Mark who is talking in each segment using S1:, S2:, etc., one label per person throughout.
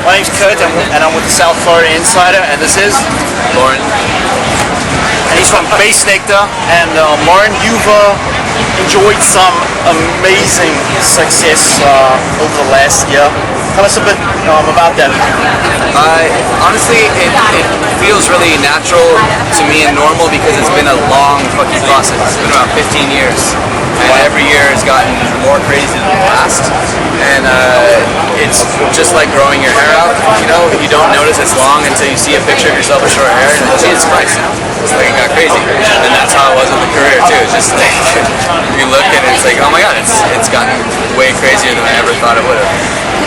S1: My name's Kurt, and I'm with the South Florida Insider, and this is
S2: Lauren.
S1: And he's from Bassnectar. And Lauren, you've enjoyed some amazing success over the last year. Tell us a bit about that.
S2: Honestly, it feels really natural to me and normal because it's been a long fucking process. It's been about 15 years. And every year has gotten more crazy than the last. And it's just like growing your hair out. You know, you don't notice it's long until you see a picture of yourself with short hair and Jesus Christ, it's like it got crazy. And that's how it was with the career too. It's just like you look and it's like, oh my god, it's gotten way crazier than I ever thought it would have.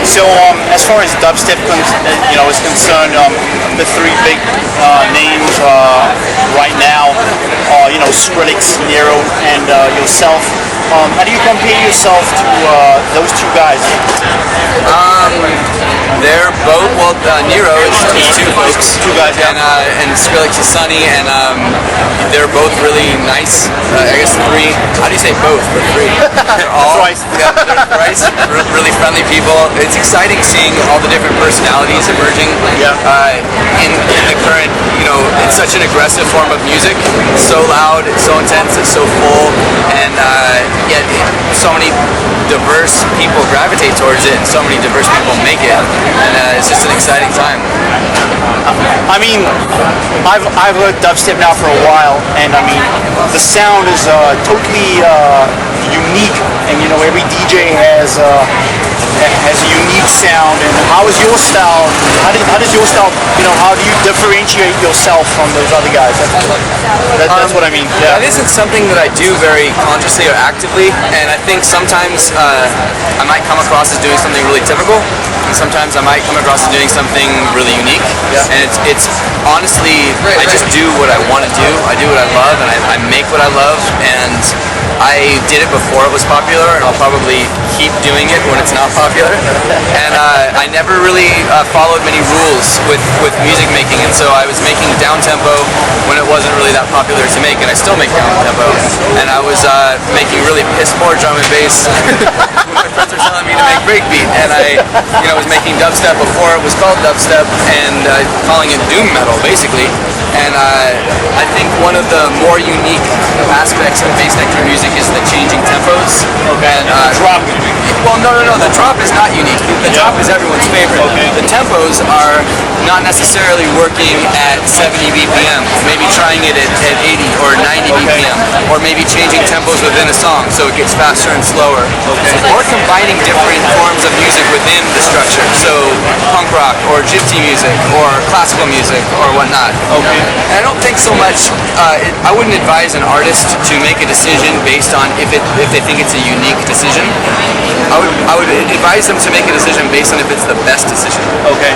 S1: So, as far as dubstep is concerned, the three big names right now are, Skrillex, Nero, and yourself. How do you compare yourself to those two guys?
S2: They're both, Nero is two folks.
S1: Two guys, yeah.
S2: And Skrillex is Sunny, and they're both really nice. I guess three. How do you say both? But three. They're all.
S1: That's right.
S2: Yeah, they're thrice. Really friendly people. It's exciting seeing all the different personalities emerging.
S1: Yeah.
S2: In the current, it's such an aggressive form of music. It's so loud, it's so intense, it's so full, and yet so many diverse people gravitate towards it, and so many diverse people make it, and it's just an exciting time.
S1: I mean, I've heard dubstep now for a while, and I mean, the sound is totally unique, and every DJ has a unique sound. And how is your style? How does your style? How do you differentiate yourself from those other guys? That's what I mean. Yeah.
S2: That isn't something that I do very consciously or actively, and I think sometimes I might come across as doing something really typical, and sometimes I might come across as doing something really unique.
S1: Yeah.
S2: And it's honestly, I just do what I want to do. I do what I love, and I make what I love, and I did it before it was popular, and I'll probably keep doing it when it's not popular. And I never really followed many rules with music making, and so I was making down tempo when it wasn't really that popular to make, and I still make down tempo. And I was making really piss poor drum and bass when my friends were telling me to make breakbeat, and I was making dubstep before it was called dubstep, and calling it doom metal basically. And I think one of the more unique aspects of Bassnectar music is the changing tempos.
S1: Okay.
S2: And
S1: drop.
S2: Well, no. The drop is not unique. The drop is everyone's favorite.
S1: Okay.
S2: The tempos are not necessarily working at 70 BPM. Maybe trying it at 80 or 90 BPM, or maybe changing tempos within a song so it gets faster and slower.
S1: Okay.
S2: Or combining different forms of music within the structure. So punk rock or gypsy music or classical music or whatnot.
S1: Okay.
S2: And I don't think so much. I wouldn't advise an artist to make a decision based on if they think it's a unique decision. I would advise them to make a decision based on if it's the best decision.
S1: Okay.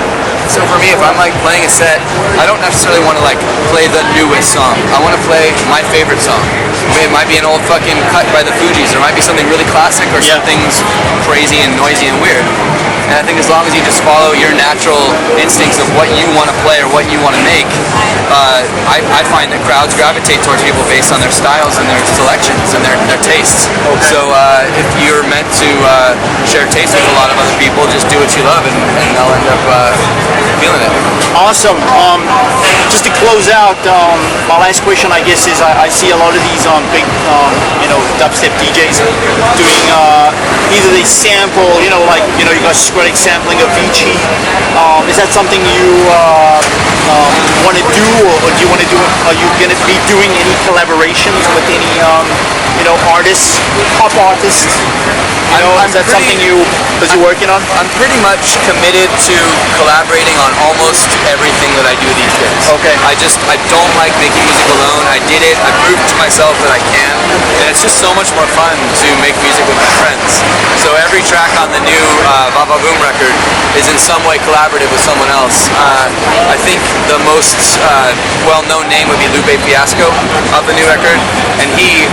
S2: So for me, if I'm playing a set, I don't necessarily want to play the newest song. I want to play my favorite song. It might be an old fucking cut by the Fugees, or it might be something really classic, or something's crazy and noisy and weird. And I think as long as you just follow your natural instincts of what you want to play or what you want to make, I find that crowds gravitate towards people based on their styles and their selections and their tastes.
S1: Okay.
S2: So if you're meant to share taste with a lot of other people, just do what you love, and they'll end up feeling it.
S1: Awesome. Just to close out, my last question, I guess, is I see a lot of these big, dubstep DJs doing either they sample, you got Skrillex sampling Avicii. Is that something you want to do, or do you want to do? Are you going to be doing any collaborations with any, artists, pop artists? Is that something you're working on?
S2: I'm pretty much committed to collaborating on almost everything that I do these days.
S1: Okay.
S2: I don't like making music alone. I did it. I proved to myself that I can, and it's just so much more fun to make music with my friends. So every track on the new Va Va Boom record is in some way collaborative with someone else. I think the most well-known name would be Lupe Fiasco of the new record, and he,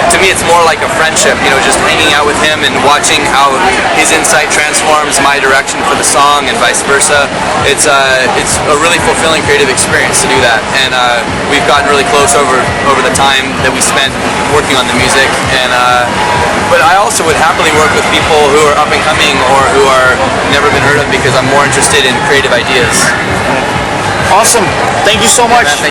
S2: to me, it's more like a friendship. You know, just hanging out with him and watching how his insight transforms my direction for the song and vice versa. It's a really fulfilling creative experience to do that, and we've gotten really close over the time that we spent working on the music. And but I also would happily work with people who are up and coming or who are never been heard of, because I'm more interested in creative ideas.
S1: Awesome. Thank you so much.
S2: Man,